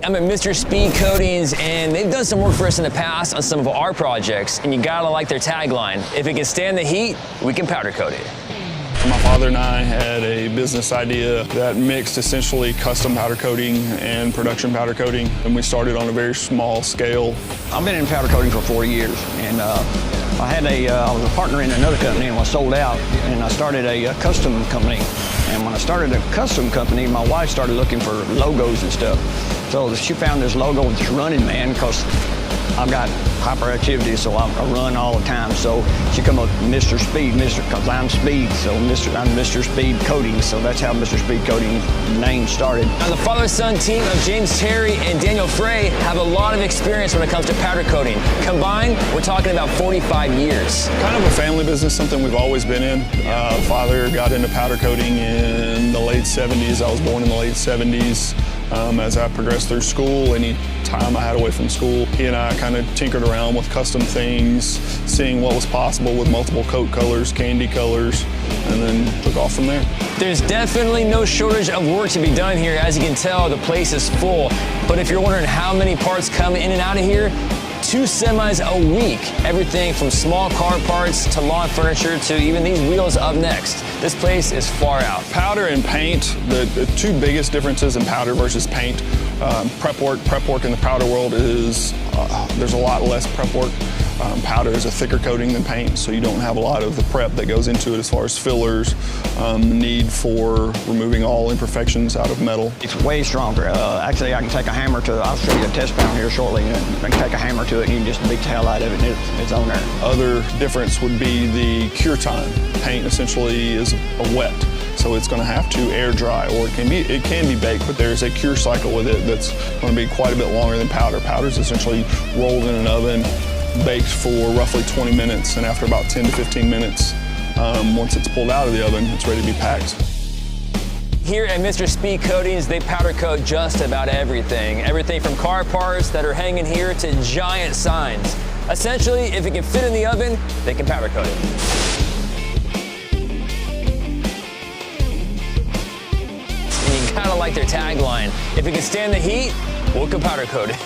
I'm at Mr. Speed Coatings, and they've done some work for us in the past on some of our projects, and you gotta like their tagline: if it can stand the heat, we can powder coat it. My father and I had a business idea that mixed essentially custom powder coating and production powder coating, and we started on a very small scale. I've been in powder coating for 40 years, and I was a partner in another company and was sold out, and I started a custom company. And when I started a custom company, my wife started looking for logos and stuff. So she found this logo with this running man, because I've got hyperactivity, so I run all the time. So she come up with Mr. Speed, because I'm Speed, so I'm Mr. Speed Coating. So that's how Mr. Speed Coating name started. Now, the father-son team of James Terry and Daniel Frey have a lot of experience when it comes to powder coating. Combined, we're talking about 45 years. Kind of a family business, something we've always been in. Father got into powder coating in the late 70s. I was born in the late 70s. As I progressed through school, any time I had away from school, he and I kind of tinkered around with custom things, seeing what was possible with multiple coat colors, candy colors, and then took off from there. There's definitely no shortage of work to be done here. As you can tell, the place is full. But if you're wondering how many parts come in and out of here, 2 semis a week. Everything from small car parts to lawn furniture to even these wheels up next. This place is far out. Powder and paint, the two biggest differences in powder versus paint. Prep work in the powder world is, there's a lot less prep work. Powder is a thicker coating than paint, so you don't have a lot of the prep that goes into it as far as fillers, the need for removing all imperfections out of metal. It's way stronger. Actually, I can take a hammer to, I'll show you a test pound here shortly, and I can take a hammer to it and you can just beat the hell out of it, and it's on there. Other difference would be the cure time. Paint essentially is a wet, so it's going to have to air dry, or it can be baked, but there's a cure cycle with it that's going to be quite a bit longer than powder. Powder is essentially rolled in an oven, baked for roughly 20 minutes, and after about 10 to 15 minutes, once it's pulled out of the oven, it's ready to be packed. Here at Mr. Speed Coatings, they powder coat just about everything. Everything from car parts that are hanging here to giant signs. Essentially, if it can fit in the oven, they can powder coat it. And you gotta like their tagline: if it can stand the heat, we can powder coat it.